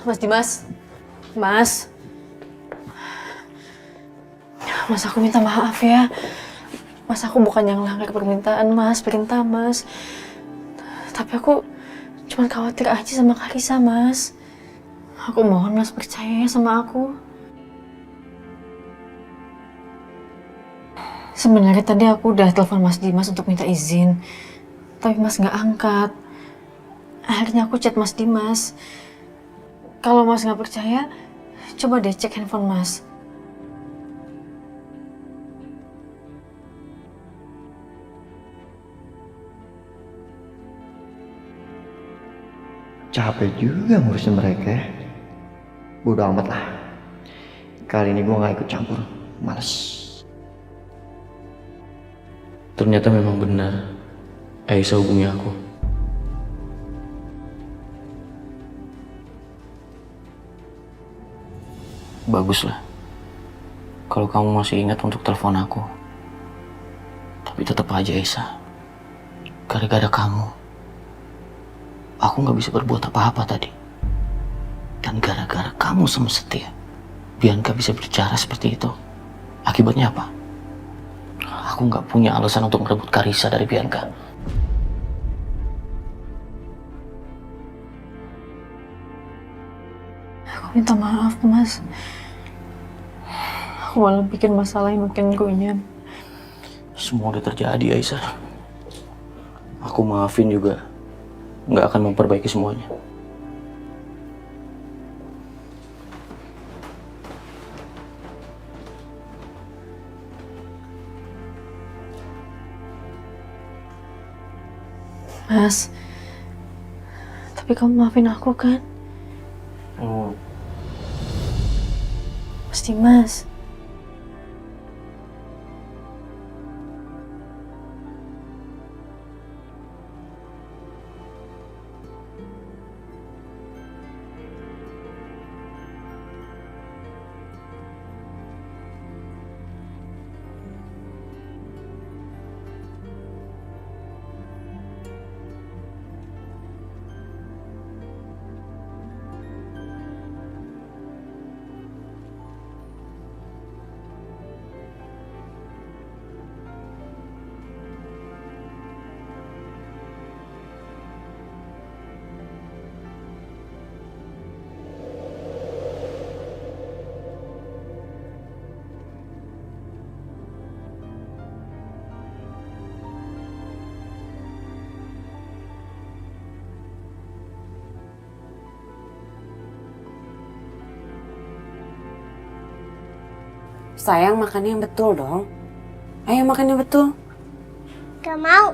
Mas Dimas, Mas, Mas aku minta maaf ya. Mas aku bukan yang langgar permintaan Mas, perintah Mas. Tapi aku cuma khawatir aja sama Karissa Mas. Aku mohon Mas percaya sama aku. Sebenarnya tadi aku udah telepon Mas Dimas untuk minta izin. Tapi Mas nggak angkat. Akhirnya aku chat Mas Dimas. Kalau Mas nggak percaya, coba deh cek handphone Mas. Capek juga ngurusin mereka. Bodo amat lah. Kali ini gue gak ikut campur. Males. Ternyata memang benar Aisyah hubungi aku. Baguslah kalau kamu masih ingat untuk telepon aku. Tapi tetap aja Aisyah, gara-gara kamu aku gak bisa berbuat apa-apa tadi. Dan gara-gara kamu sama Setia, Bianca bisa bicara seperti itu. Akibatnya apa? Aku gak punya alasan untuk merebut Karissa dari Bianca. Aku minta maaf Mas. Aku malah bikin masalah yang makin runyam. Semua udah terjadi Aisyah. Aku maafin juga gak akan memperbaiki semuanya. Mas, tapi kamu maafin aku kan? Oh, Pasti Mas. Sayang, makan yang betul dong. Ayo makan yang betul. Gak mau.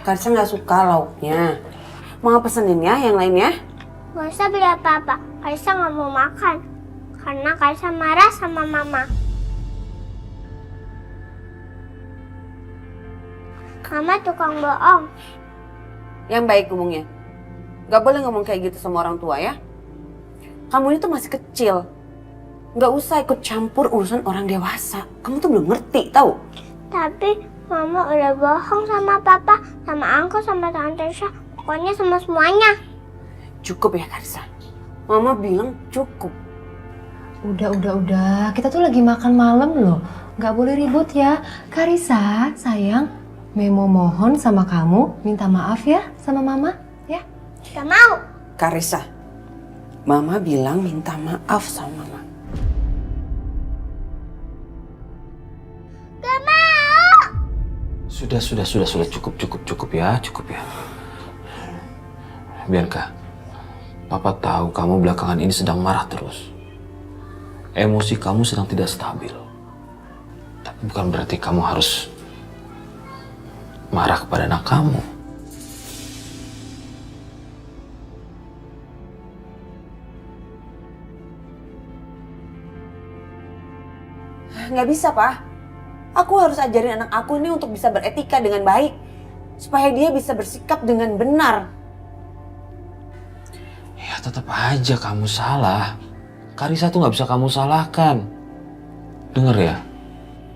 Karissa nggak suka lauknya. Mau pesenin ya yang lainnya? Gak usah beli apa-apa. Karissa gak mau makan. Karena Karissa marah sama mama. Mama tukang bohong. Yang baik ngomongnya. Gak boleh ngomong kayak gitu sama orang tua ya. Kamu ini tuh masih kecil. Gak usah ikut campur urusan orang dewasa. Kamu tuh belum ngerti tau. Tapi mama udah bohong sama papa, sama angku, sama tante Syah. Pokoknya sama semuanya. Cukup ya Karissa. Mama bilang cukup. Udah. Kita tuh lagi makan malam loh. Gak boleh ribut ya. Karissa, sayang, Memo mohon sama kamu, minta maaf ya sama mama, ya. Gak mau. Karissa, Mama bilang minta maaf sama Mama. Gak mau. sudah cukup ya. Bianca, Papa tahu kamu belakangan ini sedang marah terus. Emosi kamu sedang tidak stabil. Tapi bukan berarti kamu harus marah kepada anak kamu. Nggak bisa, Pak. Aku harus ajarin anak aku ini untuk bisa beretika dengan baik. Supaya dia bisa bersikap dengan benar. Ya tetap aja kamu salah. Karissa tuh nggak bisa kamu salahkan. Dengar ya,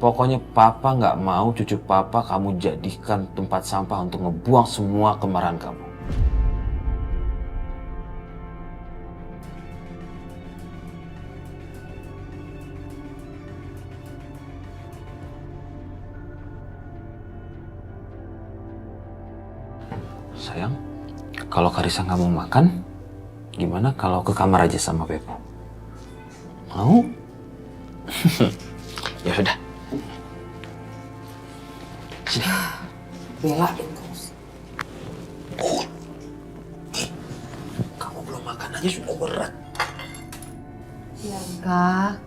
pokoknya Papa nggak mau cucu Papa kamu jadikan tempat sampah untuk ngebuang semua kemarahan kamu. Kalau Karisa nggak mau makan, gimana kalau ke kamar aja sama Bebo? Mau? Ya sudah. Sini. Belain terus. Kamu belum makan aja sudah berat. Bianca,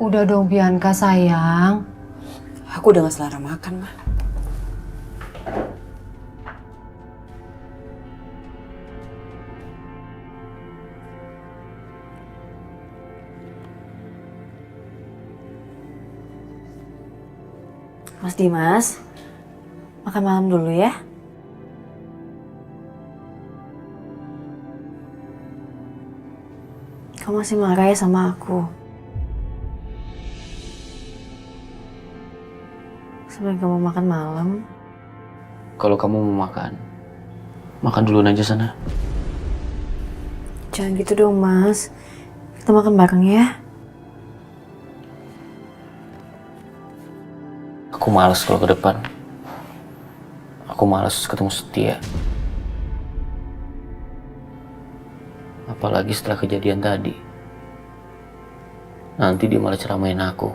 udah dong Bianca sayang. Aku udah gak selera makan, mah. Mas Dimas, makan malam dulu ya. Kamu masih marah ya sama aku? Sampai kamu makan malam? Kalau kamu mau makan, makan duluan aja sana. Jangan gitu dong Mas. Kita makan bareng ya. Aku malas kalau ke depan. Aku malas ketemu Setia. Apalagi setelah kejadian tadi. Nanti dia malah ceramain aku.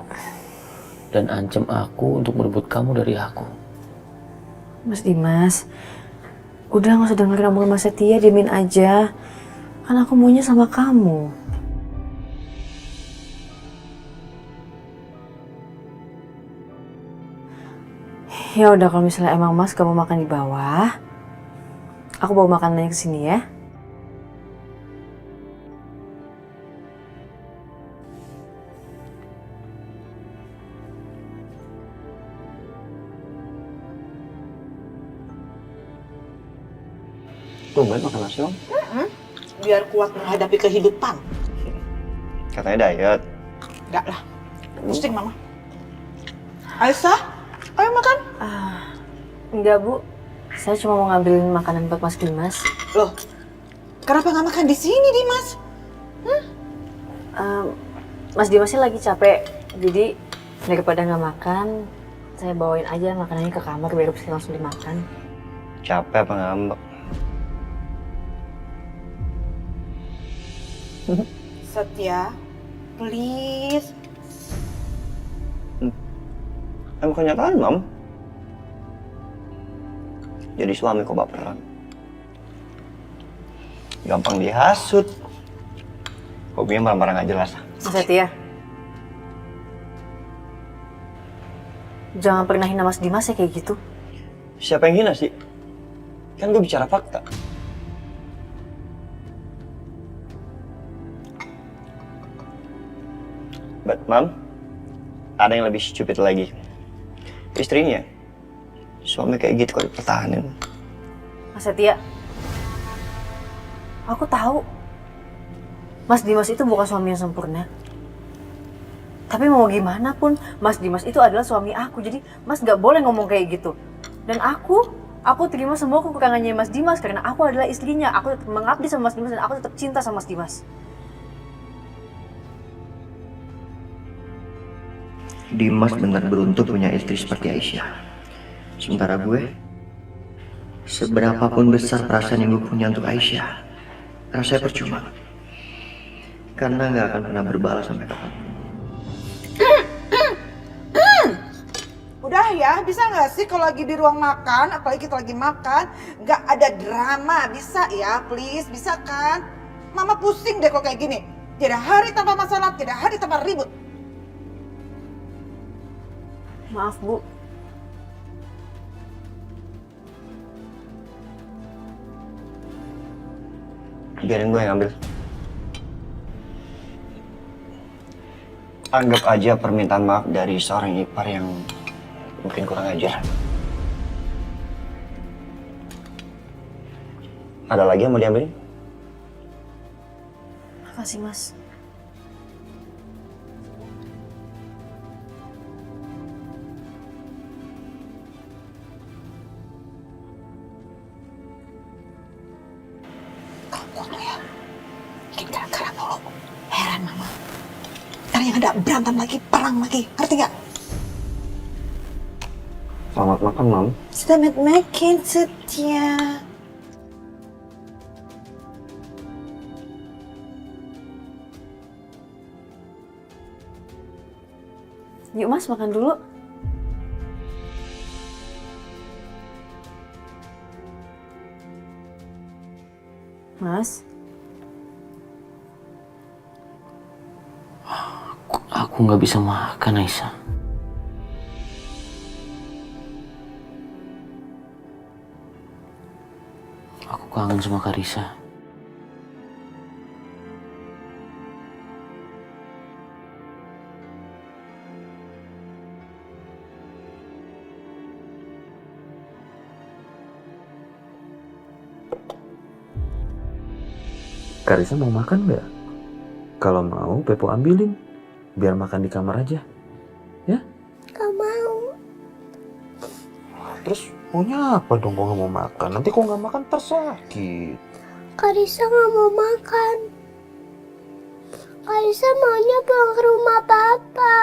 Dan ancam aku untuk merebut kamu dari aku. Mas Dimas, udah gak usah dengerin omongan Mas Setia, diemin aja. Kan aku maunya sama kamu. Ya udah, kalau misalnya emang Mas gak mau makan di bawah, aku bawa makanannya ke sini ya. Tumben makan nasi, Om. Biar kuat menghadapi kehidupan. Katanya diet. Enggak lah, pusing mama. Aisyah, ayo makan. Enggak Bu, saya cuma mau ngambilin makanan buat Mas Dimas. Loh, kenapa nggak makan di sini, Dimas? Mas Dimasnya lagi capek, jadi daripada nggak makan, saya bawain aja makanannya ke kamar biar bisa langsung dimakan. Capek apa ngambek? Setia, please. Emang kenyataan, Mam. Jadi suami kok baperan. Gampang dihasut. Hobinya marah-marah nggak jelas. Mas Setia, jangan pernah hina Mas Dimas ya kayak gitu. Siapa yang hina sih? Kan gue bicara fakta. But Mam, ada yang lebih stupid lagi. Istrinya, suami kayak gitu kok dipertahanin. Mas Setia, aku tahu Mas Dimas itu bukan suami yang sempurna. Tapi mau gimana pun, Mas Dimas itu adalah suami aku. Jadi Mas gak boleh ngomong kayak gitu. Dan aku terima semua kekurangannya Mas Dimas karena aku adalah istrinya. Aku tetap mengabdi sama Mas Dimas dan aku tetap cinta sama Mas Dimas. Dimas benar beruntung punya istri seperti Aisyah. Sementara gue, seberapapun besar perasaan yang gue punya untuk Aisyah, rasanya percuma. Karena nggak akan pernah berbalas sampai kapan. Udah ya, bisa nggak sih kalau lagi di ruang makan, apalagi kita lagi makan, nggak ada drama, bisa ya, please, bisa kan? Mama pusing deh kalau kayak gini. Tidak hari tanpa masalah, tidak hari tanpa ribut. Maaf Bu. Biarin gue yang ambil. Anggap aja permintaan maaf dari seorang ipar yang mungkin kurang ajar. Ada lagi yang mau diambilin? Makasih Mas. Bikin gara-gara mulu. Heran mama. Ntar yang ada berantem lagi, perang lagi. Ngerti nggak? Selamat makan, Mam. Selamat makan, Setia. Yuk Mas, makan dulu. Mas, Aku nggak bisa makan, Aisyah. Aku kangen sama Karisa. Karisa mau makan nggak? Kalau mau, Pepo ambilin. Biar makan di kamar aja. Ya? Gak mau. Terus maunya apa dong kok nggak mau makan? Nanti kok nggak makan tersakit. Karisa gak mau makan. Karisa maunya pulang ke rumah papa.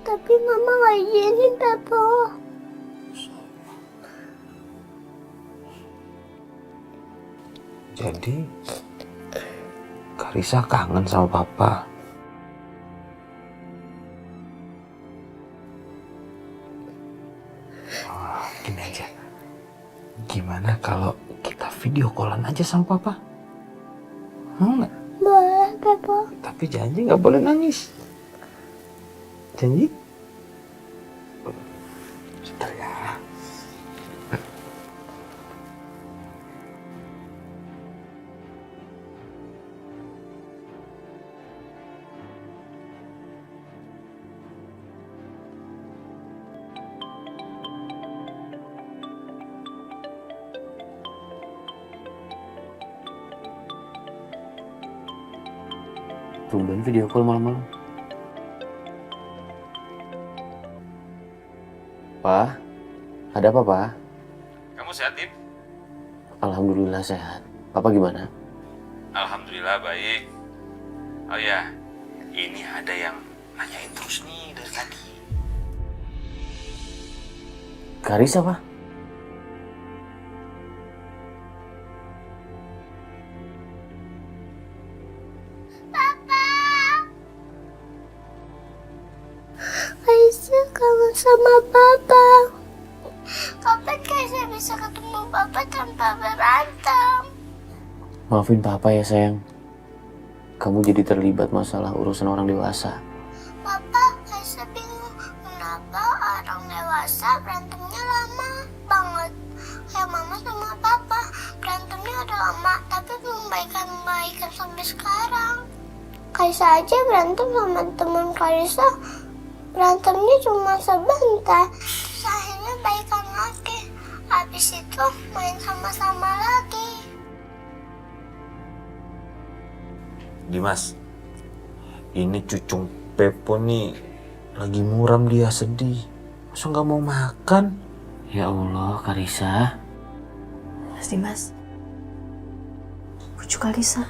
Tapi mama gak izinin Pepo. Jadi Karisa kangen sama papa. Oh, gini aja. Gimana kalau kita video callan aja sama papa? Mau nggak? Boleh Pepo. Tapi janji nggak boleh nangis. Janji? Sebentar ya. Tumben video call malam-malam. Pa, ada apa, Pa? Kamu sehat, Dim? Alhamdulillah sehat. Papa gimana? Alhamdulillah baik. Oh ya, ini ada yang nanyain terus nih dari tadi. Karisa, Pa? Karisa kangen sama papa. Kapan Karisa bisa ketemu papa tanpa berantem? Maafin Papa ya, sayang. Kamu jadi terlibat masalah urusan orang dewasa. Papa, Karisa bingung kenapa orang dewasa berantemnya lama banget. Kayak mama sama papa berantemnya udah lama tapi belum baikan sampai sekarang. Karisa aja berantem sama teman Karisa, berantemnya cuma sebentar, terus akhirnya baikan lagi. Habis itu main sama-sama lagi. Dimas, ini cucung Pepo nih lagi muram, dia sedih. Masa nggak mau makan? Ya Allah, Karisa. Mas Dimas. Bujuk Karisa.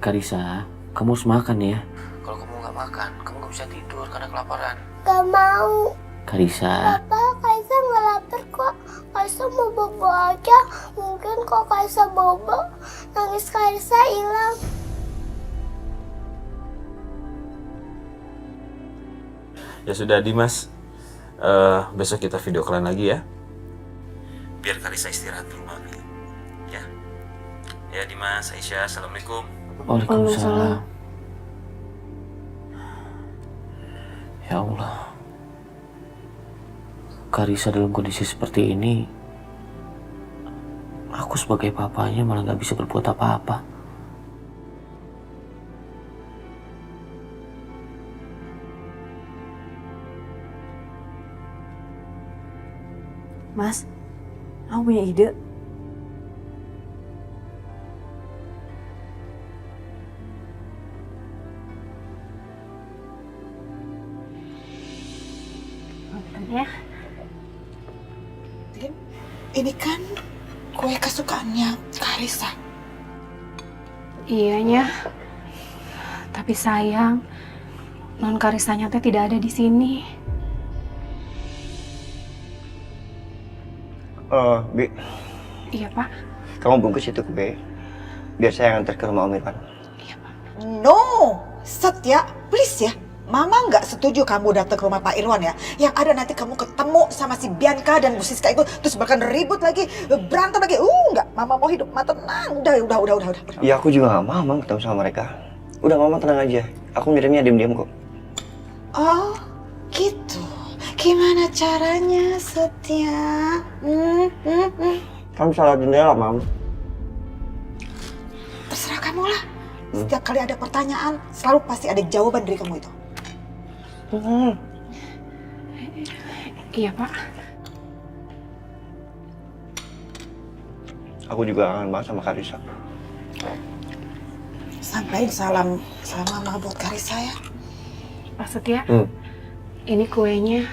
Karisa, kamu harus makan ya. Kalau kamu nggak makan, kamu nggak bisa tidur karena kelaparan. Gak mau. Karisa, Papa, Karisa nggak lapar kok. Karisa mau bobo aja. Mungkin kok Karisa bobo, nangis Karisa hilang. Ya sudah Dimas, besok kita video kalian lagi ya. Biar Karisa istirahat dulu mami. Ya. Ya Dimas, Aisyah, assalamualaikum. Waalaikumsalam. Ya Allah. Karisa dalam kondisi seperti ini, aku sebagai papanya malah nggak bisa berbuat apa-apa. Mas, aku punya ide. Ya. Dim, ini kan kue kesukaannya Karisa. Iyanya. Tapi sayang, non Karisanya teh tidak ada di sini. Bi, Iya, Pak. kamu bungkus itu ke B. Biar saya antar ke rumah Om Irfan. Iya, Pak. No, Satya, please ya. Mama nggak setuju kamu datang ke rumah Pak Irwan ya. Yang ada nanti kamu ketemu sama si Bianca dan Bu Siska itu, terus bahkan ribut lagi, berantem lagi. Nggak, Mama mau hidup Mama tenang. Udah. Ya aku juga gak mau Mam ketemu sama mereka. Udah Mama tenang aja. Aku ngirimnya diam-diam kok. Oh, gitu. Gimana caranya, Satya? Kamu salah jendela Mam. Terserah kamu lah. Setiap kali ada pertanyaan, selalu pasti ada jawaban dari kamu itu. Iya, Pak. Aku juga kangen banget sama Karisa. Sampaiin salam Mama buat Karisa ya. Pak Setia, ini kuenya.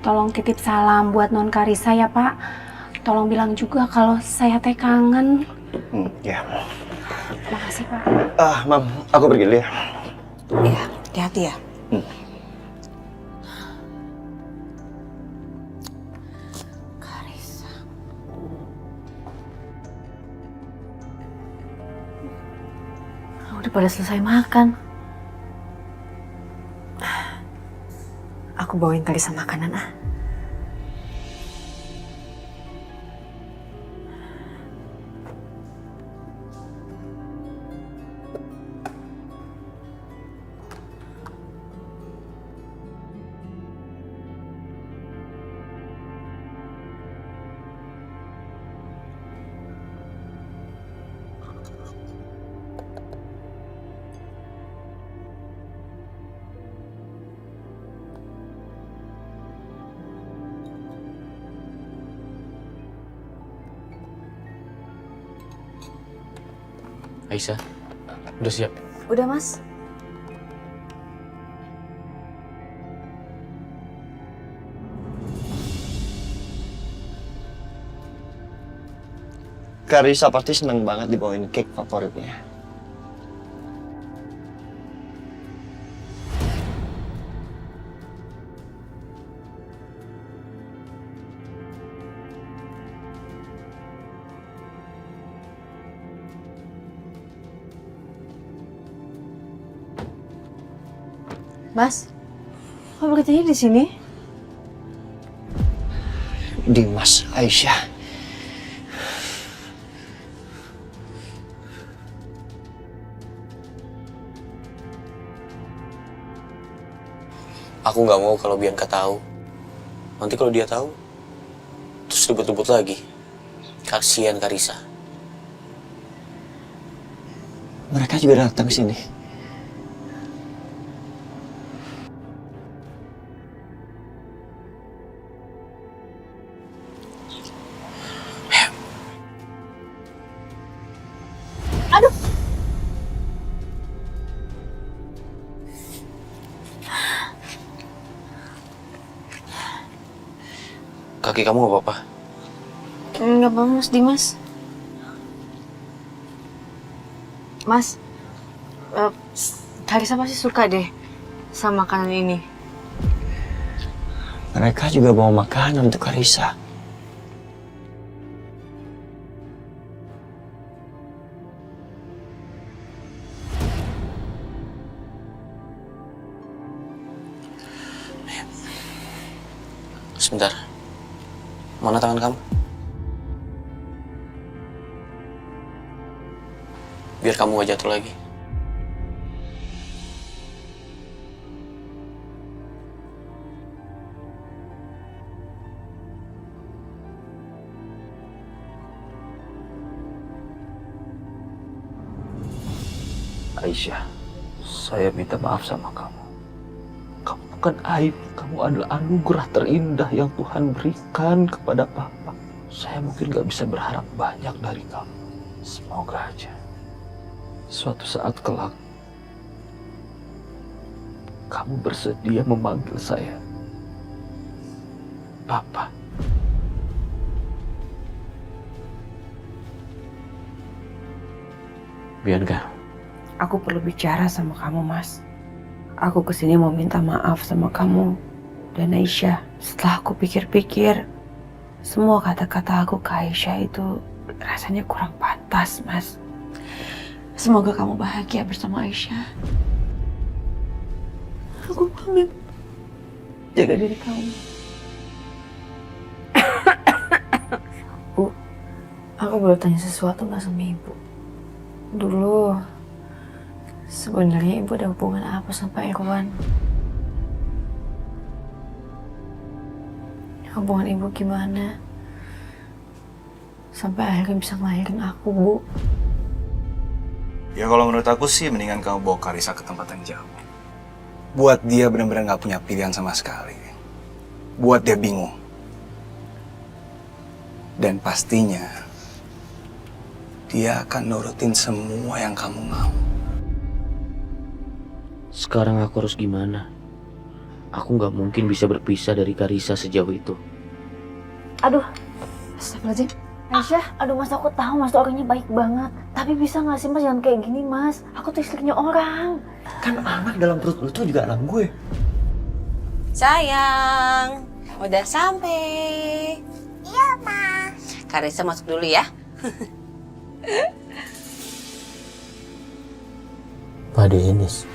Tolong titip salam buat Non Karisa ya, Pak. Tolong bilang juga kalau saya teh kangen. Ya. Makasih, Pak. Mam, aku pergi dulu ya. Iya, hati-hati ya. Karisa. Udah pada selesai makan. Aku bawain Karisa makanan Aisyah, udah siap? Udah, Mas. Karisa pasti seneng banget dibawain cake favoritnya. Mas, kok begitu di sini? Dimas, Aisyah. Aku nggak mau kalau Bianca tahu. Nanti kalau dia tahu, terus ribut-ribut lagi. Kasihan Karisa. Mereka juga datang ke sini. Kaki kamu nggak apa-apa? Enggak apa, Mas Dimas. Mas, Karisa pasti suka deh sama makanan ini. Mereka juga bawa makanan untuk Karisa. Sebentar. Mana tangan kamu? Biar kamu gak jatuh lagi. Aisyah, saya minta maaf sama kamu. Kamu bukan aib, kamu adalah anugerah terindah yang Tuhan berikan kepada Papa. Saya mungkin gak bisa berharap banyak dari kamu. Semoga aja suatu saat kelak kamu bersedia memanggil saya Papa. Bianca. Aku perlu bicara sama kamu, Mas. Aku kesini mau minta maaf sama kamu dan Aisyah. Setelah aku pikir-pikir, semua kata-kata aku ke Aisyah itu rasanya kurang pantas, Mas. Semoga kamu bahagia bersama Aisyah. Aku pamit. Jaga diri kamu. Bu, aku boleh tanya sesuatu nggak sama ibu? Dulu, sebenarnya ibu ada hubungan apa sama Irwan? Hubungan ibu gimana? Sampai akhirnya bisa ngelahirin aku, Bu. Ya kalau menurut aku sih mendingan kamu bawa Karissa ke tempat yang jauh. Buat dia benar-benar nggak punya pilihan sama sekali. Buat dia bingung. Dan pastinya dia akan nurutin semua yang kamu mau. Sekarang aku harus gimana? Aku nggak mungkin bisa berpisah dari Karissa sejauh itu. Aduh, astagfirullahaladzim. Aisyah, aduh Mas, aku tahu Mas tuh orangnya baik banget. Tapi bisa nggak sih Mas jangan kayak gini Mas? Aku tuh istrinya orang. Kan anak dalam perut lu tuh juga anak gue. Sayang, udah sampai. Iya, Ma. Karissa masuk dulu ya. Pak Denis.